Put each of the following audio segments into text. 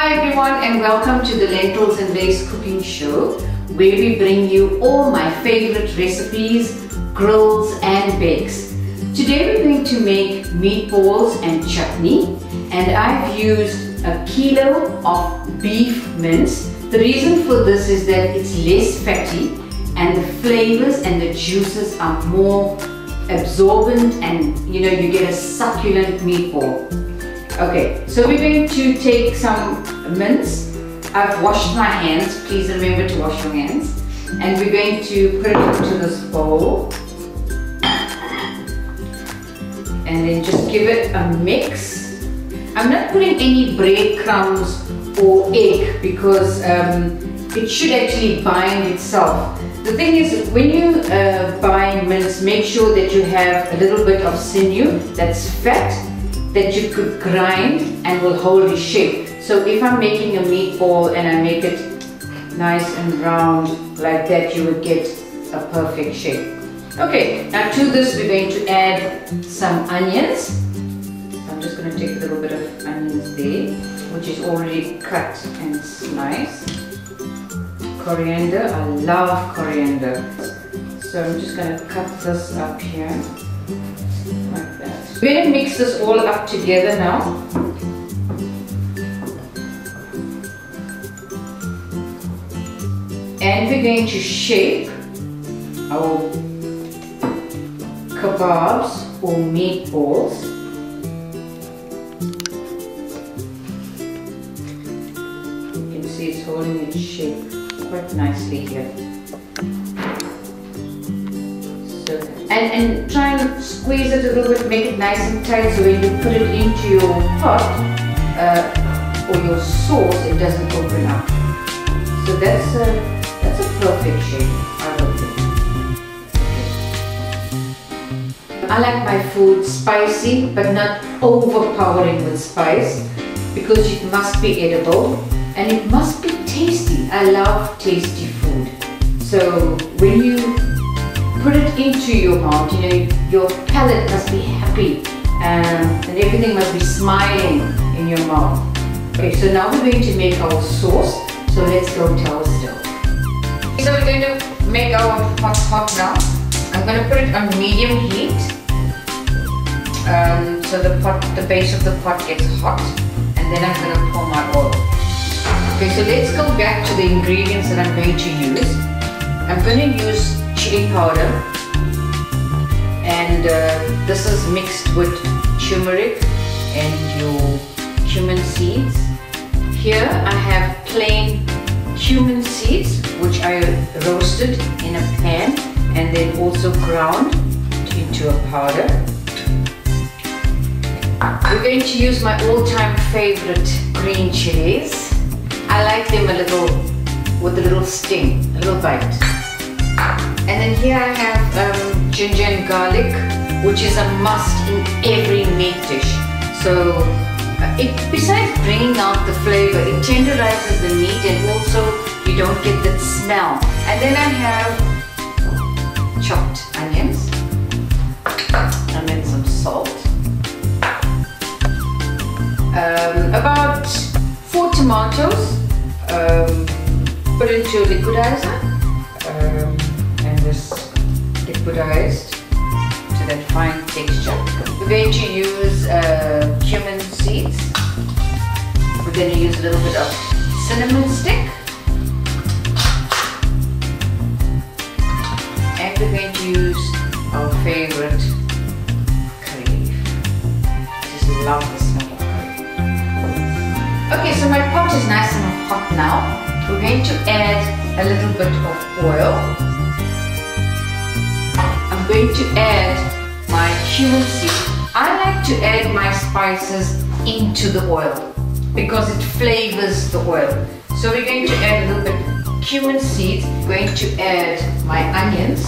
Hi everyone, and welcome to the Lentils and Lace cooking show, where we bring you all my favorite recipes, grills and bakes. Today we're going to make meatballs and chutney, and I've used a kilo of beef mince. The reason for this is that it's less fatty and the flavors and the juices are more absorbent, and you get a succulent meatball. Okay, so we're going to take some mince. I've washed my hands. Please remember to wash your hands. And we're going to put it into this bowl. And then just give it a mix. I'm not putting any breadcrumbs or egg because it should actually bind itself. The thing is, when you buy mince, make sure that you have a little bit of sinew, that's fat, that you could grind and will hold its shape. So if I'm making a meatball and I make it nice and round like that, you would get a perfect shape. Okay, now to this we're going to add some onions. So I'm just going to take a little bit of onions there, which is already cut and sliced. Coriander, I love coriander. So I'm just going to cut this up here. Like that. We're going to mix this all up together now. And we're going to shape our kebabs or meatballs. You can see it's holding its shape quite nicely here. And try and squeeze it a little bit, make it nice and tight, so when you put it into your pot or your sauce, it doesn't open up. So that's a perfect shape, I would think. I like my food spicy, but not overpowering with spice, because it must be edible and it must be tasty. I love tasty food. So when you put it into your mouth, your palate must be happy and everything must be smiling in your mouth. Okay, so now we're going to make our sauce. So let's go to our stove. So we're going to make our pot hot now. I'm going to put it on medium heat. So the base of the pot gets hot, and then I'm going to pour my oil. Okay, so let's go back to the ingredients that I'm going to use. I'm going to use chili powder, and this is mixed with turmeric and your cumin seeds. Here I have plain cumin seeds, which I roasted in a pan and then also ground into a powder. We're going to use my all-time favorite green chilies. I like them a little with a little sting, a little bite. And then here I have ginger and garlic, which is a must in every meat dish. So besides bringing out the flavor, it tenderizes the meat, and also you don't get that smell. And then I have chopped onions, and then some salt. About 4 tomatoes, put into a liquidizer. And this liquidized to that fine texture. We're going to use cumin seeds. We're going to use a little bit of cinnamon stick, and we're going to use our favorite curry leaf. Just love the smell of curry. Okay, so my pot is nice and hot now. We're going to add a little bit of oil. I'm going to add my cumin seed. I like to add my spices into the oil because it flavors the oil. So we're going to add a little bit of cumin seeds. We're going to add my onions.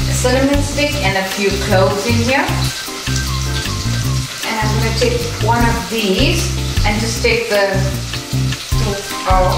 A cinnamon stick and a few cloves in here. And I'm going to take one of these and just take the top out.